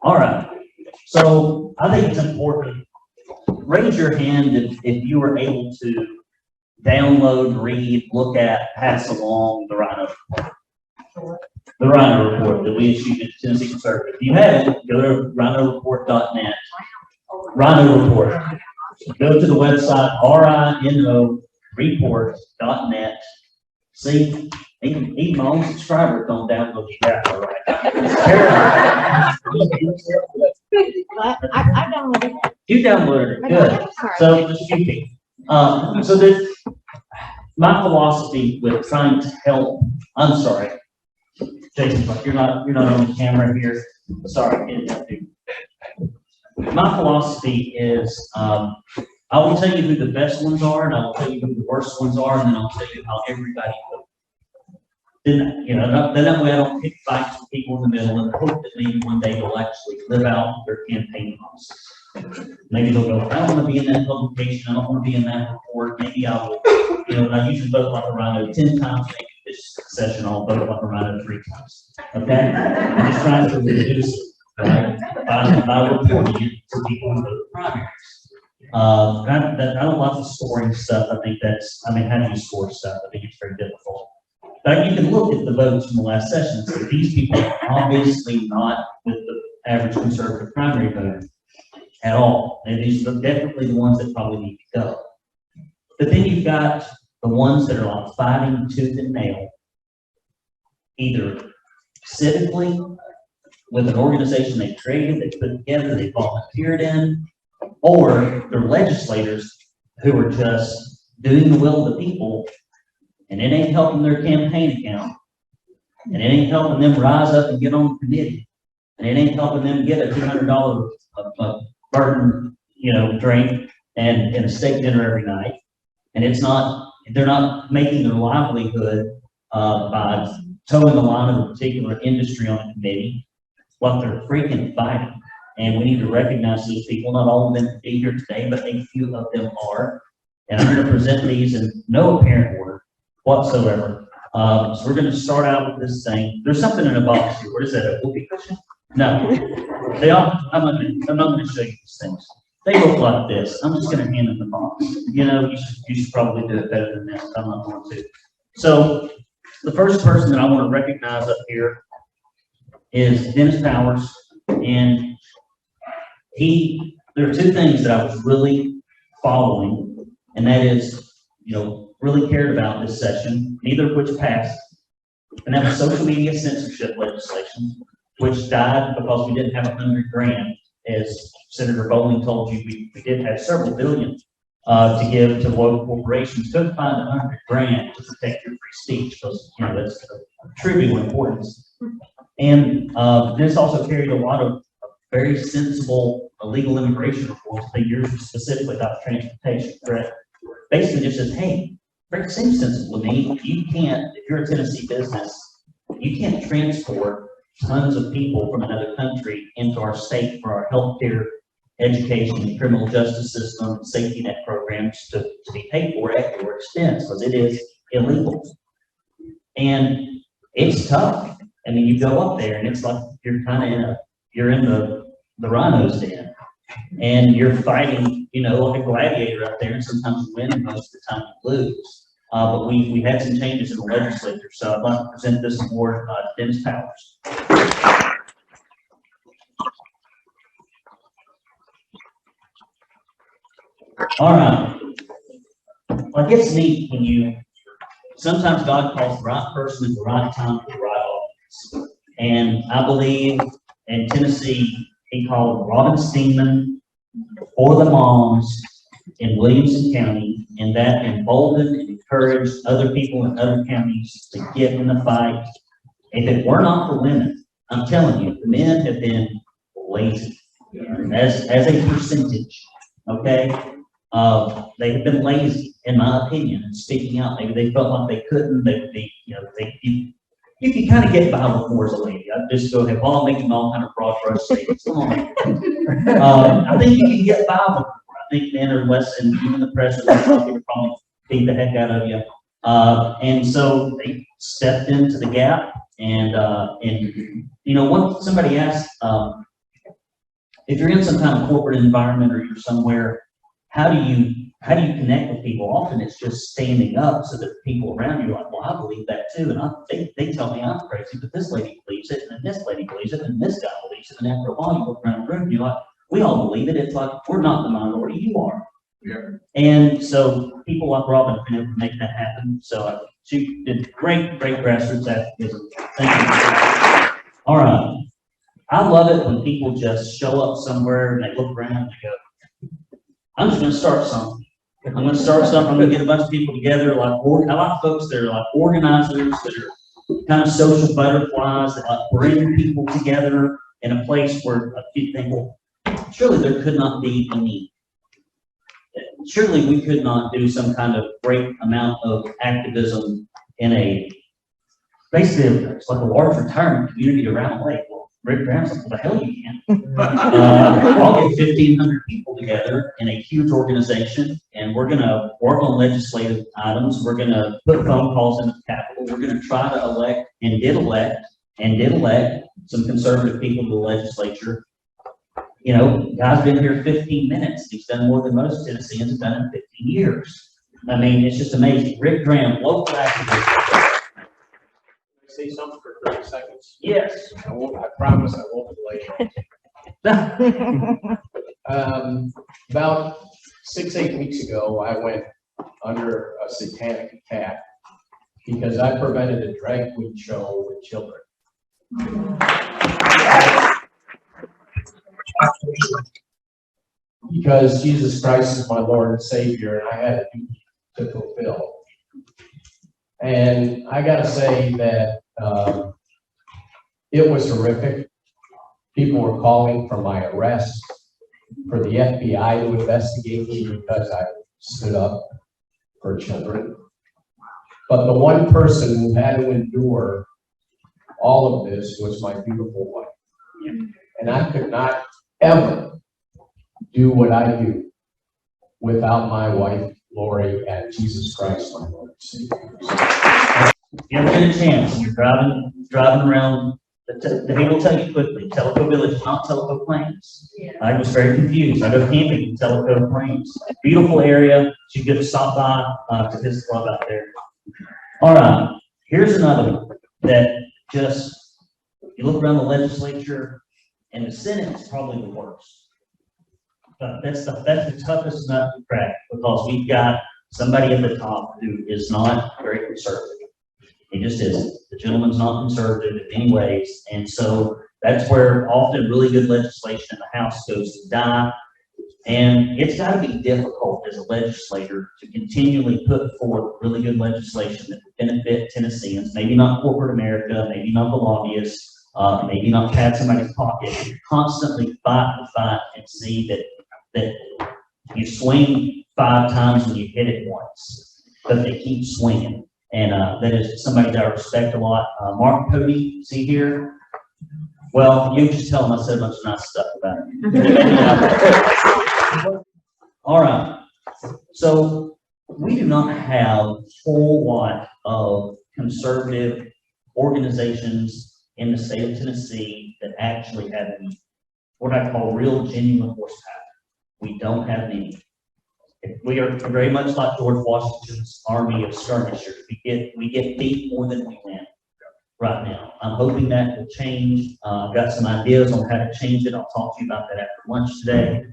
All right. So I think it's important. Raise your hand if you were able to download, read, look at, pass along the Rhino report that we issued at Tennessee Conservative. If you haven't, go to rhinoreport.net. Rhino report. Go to the website rhinoreport.net. See, even my own subscribers don't download the app, all right? I downloaded it. You downloaded it, good. So just few people. So this, my philosophy with trying to help. I'm sorry, Jason, but you're not on the camera here. Sorry, my philosophy is I will tell you who the best ones are, and I will tell you who the worst ones are, and then I'll tell you how everybody votes. Then that way I don't pick fights with people in the middle and hope that maybe one day they'll actually live out their campaign promises. Maybe they'll go, I don't want to be in that publication, I don't want to be in that report, maybe I will, I usually vote like a rhino 10 times, maybe this session I'll vote like a rhino 3 times. Okay? I'm just trying to reduce it, right? By reporting it to people who vote primaries. I don't like the scoring stuff. I think how do you score stuff? I think it's very difficult. But you can look at the votes from the last session. So these people are obviously not with the average conservative primary voter at all. And these are definitely the ones that probably need to go. But then you've got the ones that are like fighting tooth and nail, either civically with an organization they created, they put together, they volunteered in, or they're legislators who are just doing the will of the people, and it ain't helping their campaign account, and it ain't helping them rise up and get on the committee, and it ain't helping them get a $200 burden, drink and a steak dinner every night, and they're not making their livelihood by towing the line of a particular industry on a committee. What they're freaking fighting. And we need to recognize those people. Not all of them can be here today, but a few of them are. And I'm going to present these in no apparent order whatsoever. So we're going to start out with this thing. There's something in a box here. What is that, a whoopee cushion? No. I'm not going to show you these things. They look like this. I'm just going to hand them the box. You should probably do it better than this. I'm not going to. So the first person that I want to recognize up here is Dennis Powers, and there are two things that I was really following, and that is, really cared about this session, neither of which passed, and that was social media censorship legislation, which died because we didn't have $100,000, as Senator Bowling told you. We did have several billion to give to local corporations. Couldn't find $100,000 to protect your free speech, because that's of trivial importance. And this also carried a lot of very sensible illegal immigration reforms. I think yours was specifically about transportation, correct? Basically just says, hey, it seems sensible to me. You can't, if you're a Tennessee business, you can't transport tons of people from another country into our state for our healthcare, education, criminal justice system, safety net programs to be paid for at your expense, because it is illegal. And it's tough. I mean, you go up there and it's like you're kind of in the rhino's den, and you're fighting, like a gladiator up there, and sometimes you win and most of the time you lose. But we had some changes in the legislature, so I'd like to present this award to Dennis Powers. All right. Well, it gets neat when sometimes God calls the right person at the right time for the right office. And I believe in Tennessee, he called Robin Steeman for the moms in Williamson County, and that emboldened and encouraged other people in other counties to get in the fight. If it were not for women, I'm telling you, the men have been lazy as a percentage, okay? They have been lazy, in my opinion, in speaking out. Maybe they felt like they couldn't. You can kind of get by with more as a lady. I'd just go ahead, while I'm making all kind of broad brush statements. Come on. I think you can get by with more. I think men are less, and even the press would probably beat the heck out of you. And so they stepped into the gap, and somebody asked, if you're in some kind of corporate environment or you're somewhere, how do you connect with people? Often it's just standing up so that the people around you are like, well, I believe that too. And they tell me I'm crazy, but this lady believes it, and then this lady believes it, and this guy believes it. And after a while, you look around the room and you're like, we all believe it. It's like, we're not the minority, you are. Yeah. And so people like Robin have been able to make that happen. So she did great grassroots activism. Thank you. All right. I love it when people just show up somewhere and they look around and they go, I'm just going to start something. I'm going to start something. I'm going to get a bunch of people together. I like folks that are like organizers, that are kind of social butterflies, that like bring people together in a place where you think, well, surely there could not be any. Surely we could not do some kind of great amount of activism in basically it's like a large retirement community around the lake. Well, Rick Graham's like, well, the hell you can. I'll get 1,500 people together in a huge organization, and we're going to work on legislative items. We're going to put phone calls into the Capitol. We're going to try to elect some conservative people to the legislature. You know, guy's been here 15 minutes. He's done more than most Tennesseans have done in 15 years. I mean, it's just amazing. Rick Graham, local activist. Say something for 30 seconds? Yes. I promise I won't delay. About 6-8 weeks ago, I went under a satanic attack because I prevented a drag queen show with children. Because Jesus Christ is my Lord and Savior, and I had a duty to fulfill. And I gotta say that it was horrific. People were calling for my arrest, for the FBI to investigate me because I stood up for children. But the one person who had to endure all of this was my beautiful wife. And I could not ever do what I do without my wife, Lori, and Jesus Christ, my Lord and Savior. If you ever get a chance and you're driving around, he will tell you quickly, Tellico Village is not Tellico Plains. Yeah. I was very confused. I go camping in Tellico Plains. Beautiful area. You get to stop by to his club out there. All right. Here's another one that just, you look around the legislature, and the Senate is probably the worst. But that's the toughest nut to crack, because we've got somebody at the top who is not very conservative. He just isn't. The gentleman's not conservative in any ways. And so that's where often really good legislation in the House goes to die. And it's got to be difficult as a legislator to continually put forth really good legislation that would benefit Tennesseans, maybe not corporate America, maybe not the lobbyists, maybe not pad somebody's pocket. You constantly fight the fight and see that you swing 5 times when you hit it once, but they keep swinging. And that is somebody that I respect a lot. Mark Cody, see here? Well, you just tell him I said a bunch of nice stuff about him. All right. So we do not have a whole lot of conservative organizations in the state of Tennessee that actually have any, what I call real genuine horsepower. We don't have any. We are very much like George Washington's army of skirmishers. We get beat more than we win right now. I'm hoping that will change. I've got some ideas on how to change it. I'll talk to you about that after lunch today.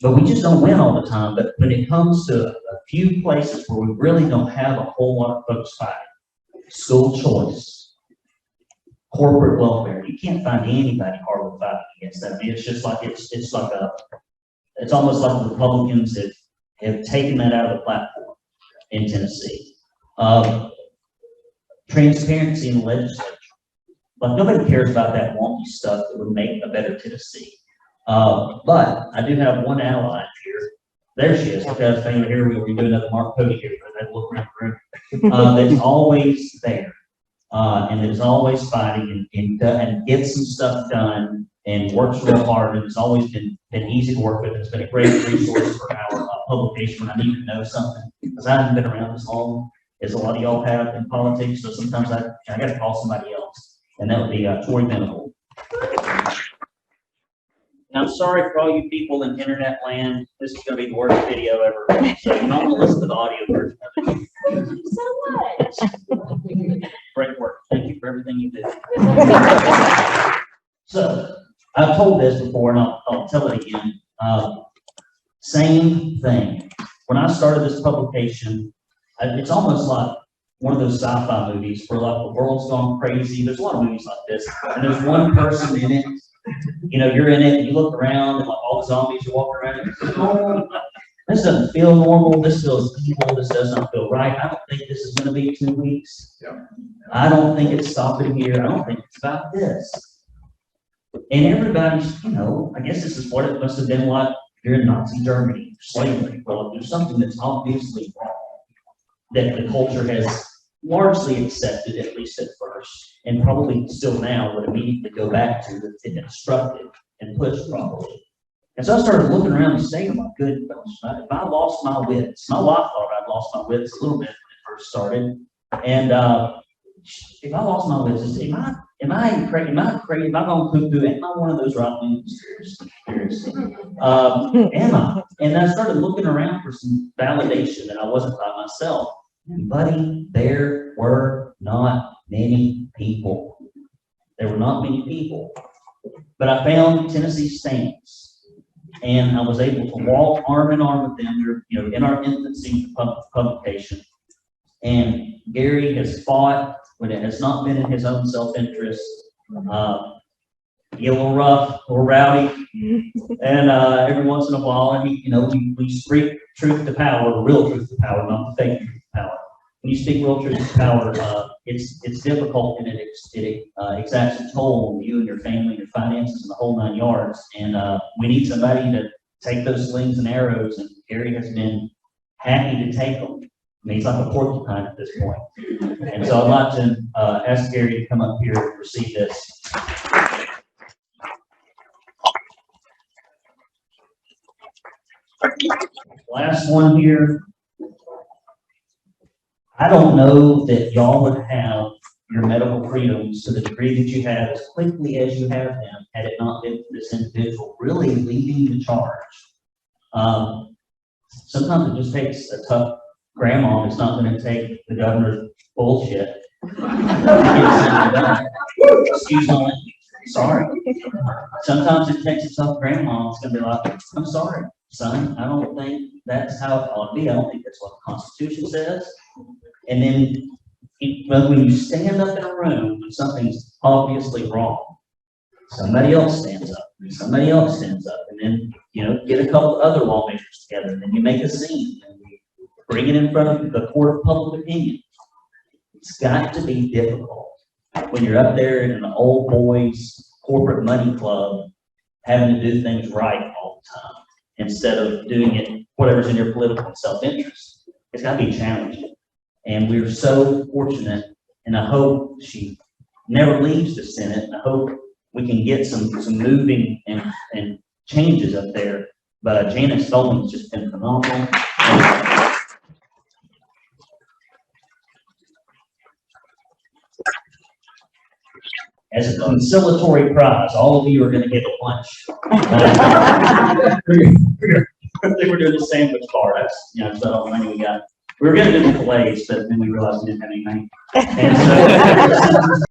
But we just don't win all the time. But when it comes to a few places where we really don't have a whole lot of folks fighting, school choice, corporate welfare, you can't find anybody hardly fighting against that. I mean, it's just like it's almost like the Republicans have taken that out of the platform in Tennessee. Transparency in the legislature. Like, nobody cares about that wonky stuff that would make a better Tennessee. But I do have one ally here. There she is. Okay, here we do another Mark Cody here. I look around the room. That's always there. And is always fighting and gets some stuff done and works real hard, and it's always been easy to work with. It's been a great resource for our publication when I need to know something, because I haven't been around as long as a lot of y'all have in politics, so sometimes I got to call somebody else, and that would be Tori Venable. And I'm sorry for all you people in internet land. This is going to be the worst video ever. So you might want to listen to the audio version of it. Thank you so much. Great work. Thank you for everything you did. So I've told this before, and I'll tell it again. Same thing. When I started this publication, it's almost like one of those sci-fi movies where like the world's gone crazy. There's a lot of movies like this, and there's one person in it. You know, you're in it, and you look around, and like all the zombies are walking around. And you're like, oh, this doesn't feel normal. This feels evil. This doesn't feel right. I don't think this is going to be 2 weeks. Yeah. I don't think it's stopping here. I don't think it's about this. And everybody's, you know, I guess this is what it must have been like during Nazi Germany, slavery. Well, there's something that's obviously wrong that the culture has largely accepted, at least at first, and probably still now would immediately go back to if it's instructed and pushed properly. And so I started looking around the state, I'm like, good, if I lost my wits, my wife thought I'd lost my wits a little bit when it first started. And if I lost my wits, am I crazy? Am I going cuckoo? Am I one of those right-wing conspiracies? Am I? And I started looking around for some validation that I wasn't by myself. And buddy, there were not many people. There were not many people. But I found Tennessee Stands. And I was able to walk arm in arm with them. They're, you know, in our infancy publication. And Gary has fought when it has not been in his own self-interest. Get a little rough, a little rowdy, and every once in a while, I mean, you know, we speak truth to power, real truth to power, not the fake truth to power. When you speak real truth to power, it's difficult, and it exacts a toll on you and your family, and your finances, and the whole 9 yards. And we need somebody to take those slings and arrows, and Gary has been happy to take them. I mean, he's like a porcupine at this point. And so I'd like to ask Gary to come up here and receive this. Last one here. I don't know that y'all would have your medical freedoms to the degree that you have as quickly as you have them had it not been for this individual really leading the charge. Sometimes it just takes a tough grandma that's not going to take the governor's bullshit. Excuse me, sorry. Sometimes it takes a tough grandma that's going to be like, I'm sorry, son, I don't think that's how it ought to be. I don't think that's what the Constitution says. And then when you stand up in a room when something's obviously wrong, somebody else stands up, somebody else stands up, and then, you know, get a couple other lawmakers together, and then you make a scene, and you bring it in front of the court of public opinion. It's got to be difficult when you're up there in an old boys corporate money club having to do things right all the time instead of doing it whatever's in your political self-interest. It's got to be challenging. And we're so fortunate, and I hope she never leaves the Senate, and I hope we can get some moving and changes up there. But Janice Spelman's just been phenomenal. As a conciliatory prize, all of you are going to get a lunch. I think we're doing the sandwich bar. That's, you know, that's all the money we got. We were going to do the fillets, but then we realized we didn't have any money. And so